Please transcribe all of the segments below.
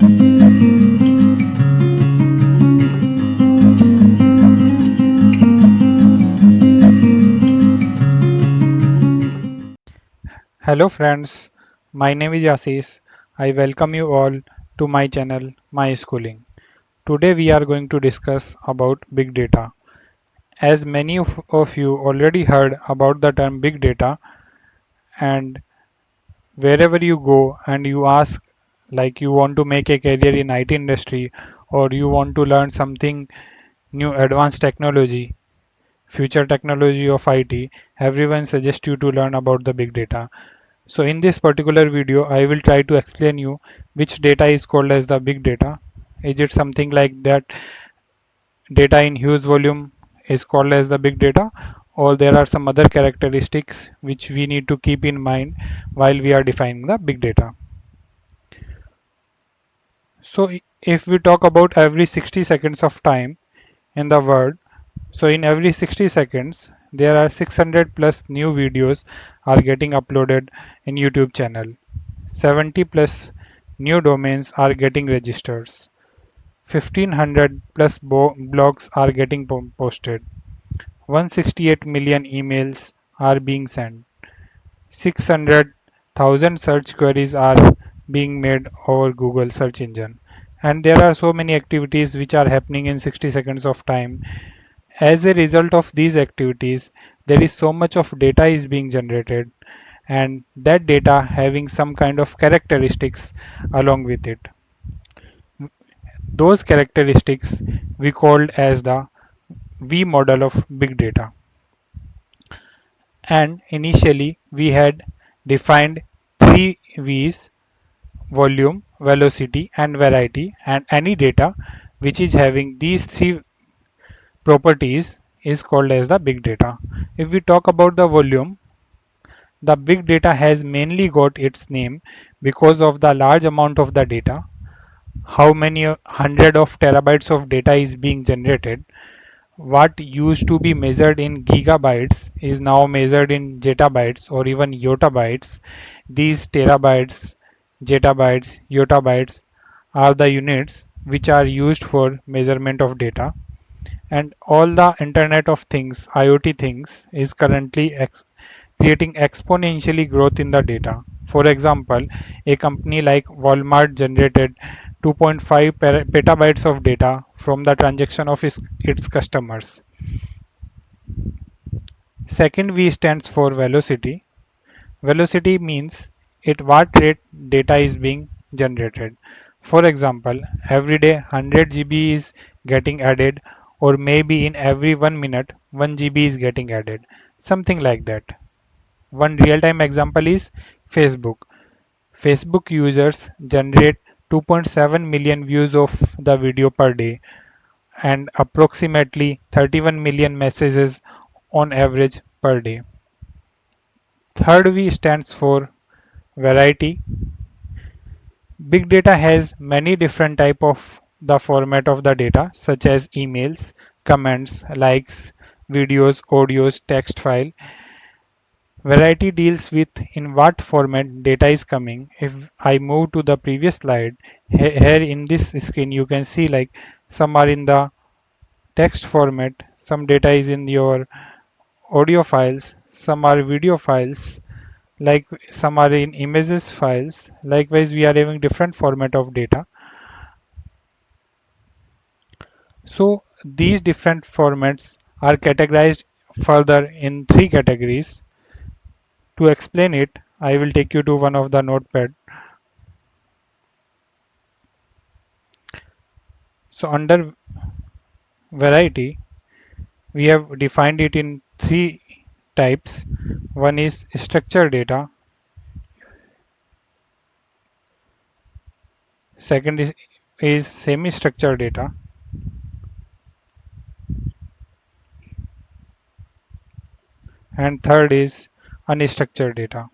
Hello friends, my name is Assis. I welcome you all to my channel, My Schooling. Today we are going to discuss about big data. As many of you already heard about the term big data, and wherever you go and you ask like you want to make a career in IT industry or you want to learn something new advanced technology, future technology of IT, everyone suggests you to learn about the big data. So in this particular video, I will try to explain you which data is called as the big data. Is it something like that data in huge volume is called as the big data, or there are some other characteristics which we need to keep in mind while we are defining the big data. So if we talk about every 60 seconds of time in the world, so in every 60 seconds, there are 600 plus new videos are getting uploaded in YouTube channel. 70 plus new domains are getting registered. 1500 plus blogs are getting posted. 168 million emails are being sent. 600,000 search queries are being made over Google search engine. And there are so many activities which are happening in 60 seconds of time. As a result of these activities, there is so much of data is being generated and that data having some kind of characteristics along with it. Those characteristics we called as the V model of big data. And initially we had defined three V's: volume, velocity, and variety. And any data which is having these three properties is called as the big data. If we talk about the volume, the big data has mainly got its name because of the large amount of the data. How many hundred of terabytes of data is being generated. What used to be measured in gigabytes is now measured in zettabytes or even yottabytes. These terabytes, zettabytes, yottabytes are the units which are used for measurement of data. And all the Internet of Things, IoT things, is currently creating exponentially growth in the data. For example, a company like Walmart generated 2.5 petabytes of data from the transaction of its customers. Second V stands for velocity. Velocity means at what rate data is being generated. For example, every day 100 GB is getting added, or maybe in every 1 minute 1 GB is getting added. Something like that. One real-time example is Facebook. Facebook users generate 2.7 million views of the video per day and approximately 31 million messages on average per day. Third V stands for variety. Big data has many different type of the format of the data such as emails, comments, likes, videos, audios, text file. Variety deals with in what format data is coming. If I move to the previous slide, here in this screen you can see like some are in the text format, some data is in your audio files, some are video files, like some are in images files. Likewise, we are having different format of data. So these different formats are categorized further in three categories. To explain it, I will take you to one of the notepad. So under variety, we have defined it in three types. One is structured data, second is semi-structured data, and third is unstructured data.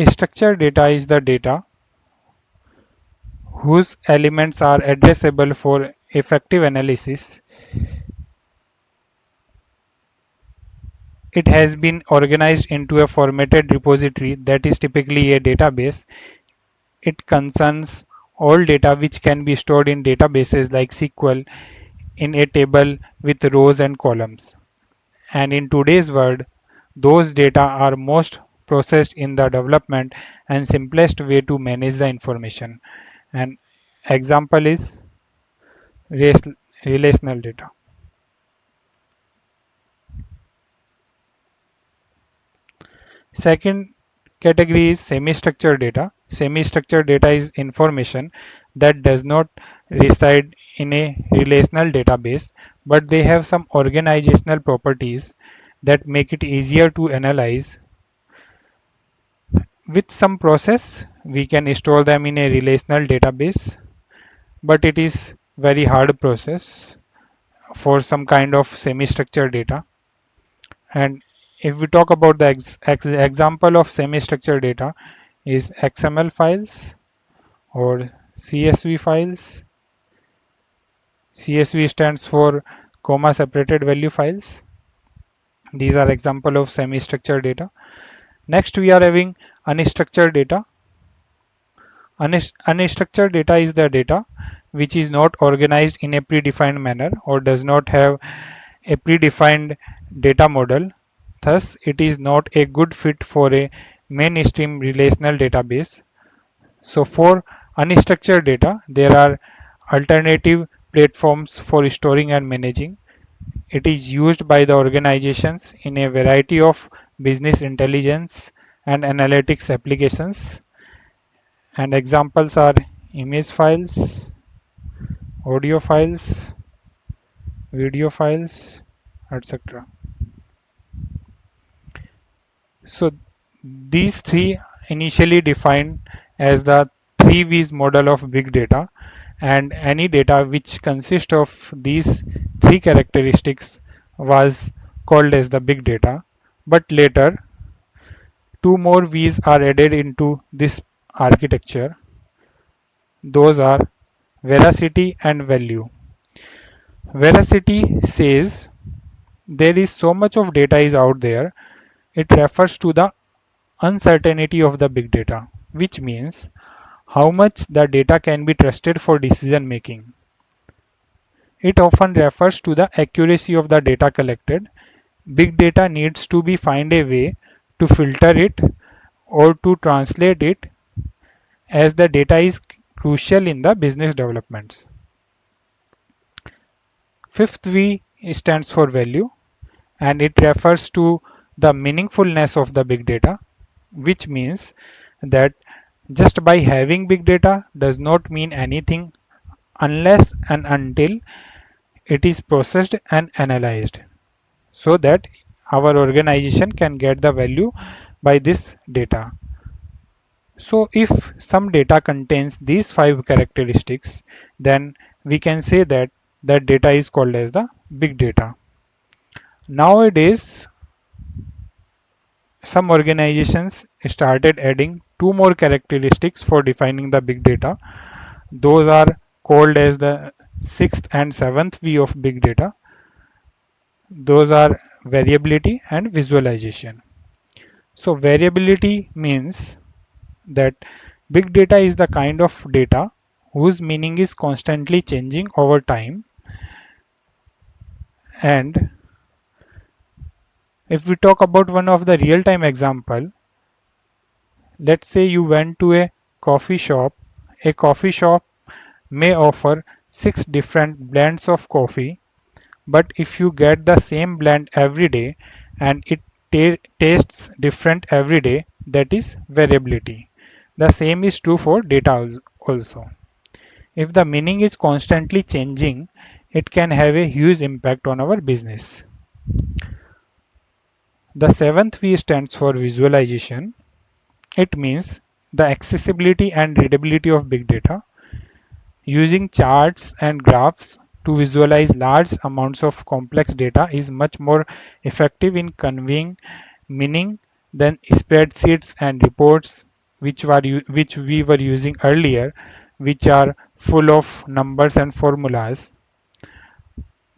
Structured data is the data whose elements are addressable for effective analysis. it has been organized into a formatted repository that is typically a database. It concerns all data which can be stored in databases like SQL in a table with rows and columns. And in today's world, those data are most processed in the development and simplest way to manage the information. An example is relational data. Second category is semi-structured data. Semi-structured data is information that does not reside in a relational database, but they have some organizational properties that make it easier to analyze. With some process, we can store them in a relational database, but it is very hard process for some kind of semi-structured data. And if we talk about the example of semi-structured data is XML files or CSV files. CSV stands for comma separated value files. These are example of semi-structured data. Next we are having unstructured data. Unstructured data is the data which is not organized in a predefined manner or does not have a predefined data model. Thus, it is not a good fit for a mainstream relational database. So, for unstructured data, there are alternative platforms for storing and managing. It is used by the organizations in a variety of business intelligence and analytics applications. And examples are image files, audio files, video files, etc. So these three initially defined as the three V's model of big data, and any data which consists of these three characteristics was called as the big data. But later, two more V's are added into this architecture. Those are veracity and value. Veracity says there is so much of data is out there. It refers to the uncertainty of the big data, which means how much the data can be trusted for decision making. It often refers to the accuracy of the data collected. Big data needs to be find a way to filter it or to translate it as the data is crucial in the business developments. Fifth V stands for value and it refers to the meaningfulness of the big data, which means that just by having big data does not mean anything unless and until it is processed and analyzed so that our organization can get the value by this data. So if some data contains these five characteristics, then we can say that that data is called as the big data. Nowadays, some organizations started adding two more characteristics for defining the big data. Those are called as the sixth and seventh V of big data. Those are variability and visualization. So variability means that big data is the kind of data whose meaning is constantly changing over time. And if we talk about one of the real-time example, let's say you went to a coffee shop. A coffee shop may offer six different blends of coffee, but if you get the same blend every day and it tastes different every day, that is variability. The same is true for data also. If the meaning is constantly changing, it can have a huge impact on our business. The seventh V stands for visualization. It means the accessibility and readability of big data. Using charts and graphs to visualize large amounts of complex data is much more effective in conveying meaning than spreadsheets and reports which we were using earlier, which are full of numbers and formulas.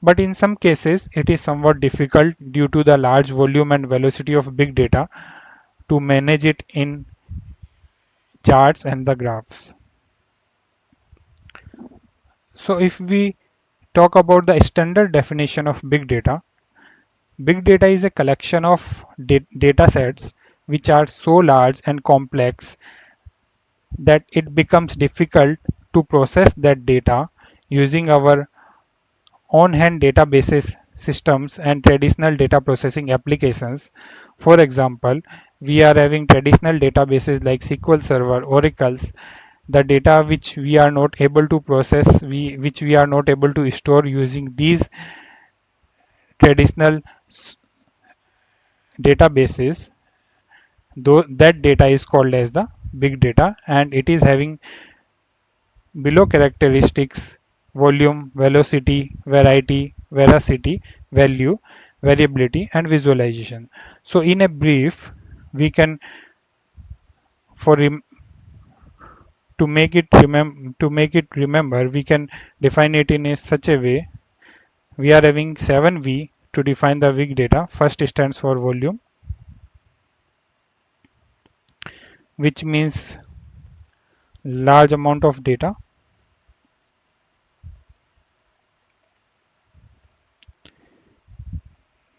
But in some cases, it is somewhat difficult due to the large volume and velocity of big data to manage it in charts and the graphs. So if we talk about the standard definition of big data is a collection of data sets which are so large and complex that it becomes difficult to process that data using our on-hand databases systems and traditional data processing applications. For example, we are having traditional databases like SQL Server, Oracles, the data which we are not able to process, which we are not able to store using these traditional databases, though that data is called as the big data, and it is having below characteristics: volume, velocity, variety, veracity, value, variability, and visualization. So in a brief, we can for to make it remember, we can define it in such a way. We are having 7V to define the big data. First stands for volume, which means large amount of data.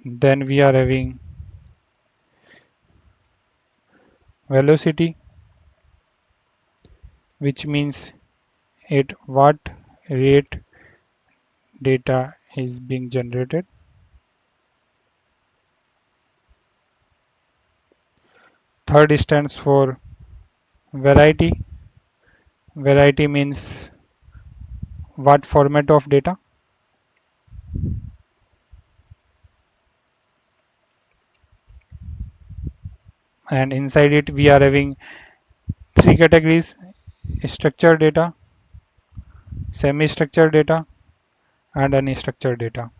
Then we are having velocity, which means at what rate data is being generated. Third stands for variety. Variety means what format of data. And inside it, we are having three categories: structured data, semi-structured data, and unstructured data.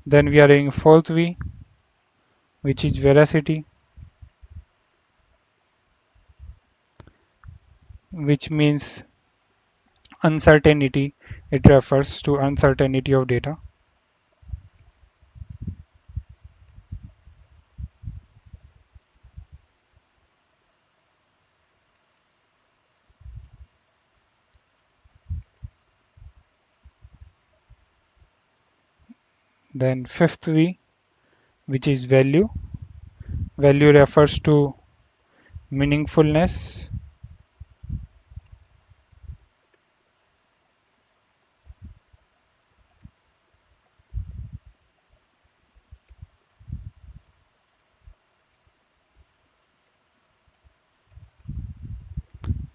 Then we are having false V, which is veracity, which means uncertainty. It refers to uncertainty of data. Then fifth V, which is value. Value refers to meaningfulness.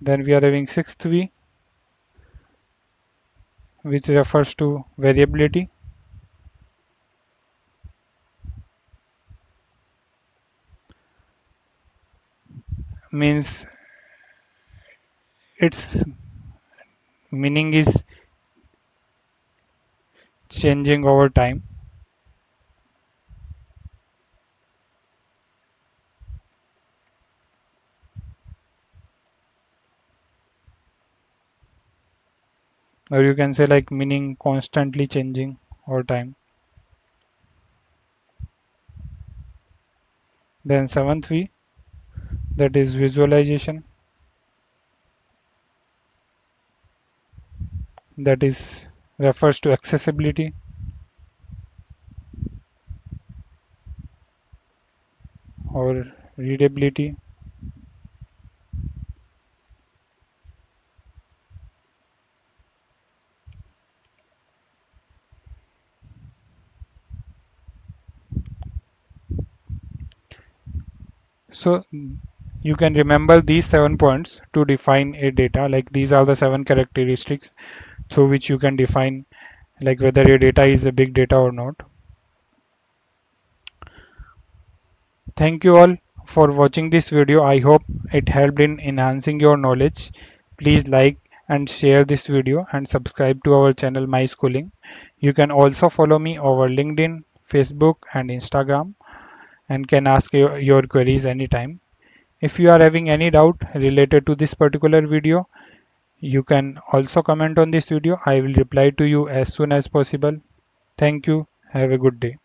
Then we are having sixth V, which refers to variability. Means its meaning is changing over time. Or you can say like meaning constantly changing over time. Then seventh V, that is visualization, that is refers to accessibility. Or readability. So you can remember these 7 points to define a data. Like these are the 7 characteristics through which you can define like whether your data is a big data or not. Thank you all for watching this video. I hope it helped in enhancing your knowledge. Please like and share this video and subscribe to our channel My Schooling. You can also follow me over LinkedIn, Facebook and Instagram, and can ask your queries anytime. If you are having any doubt related to this particular video, You can also comment on this video. I will reply to you as soon as possible. Thank you. Have a good day.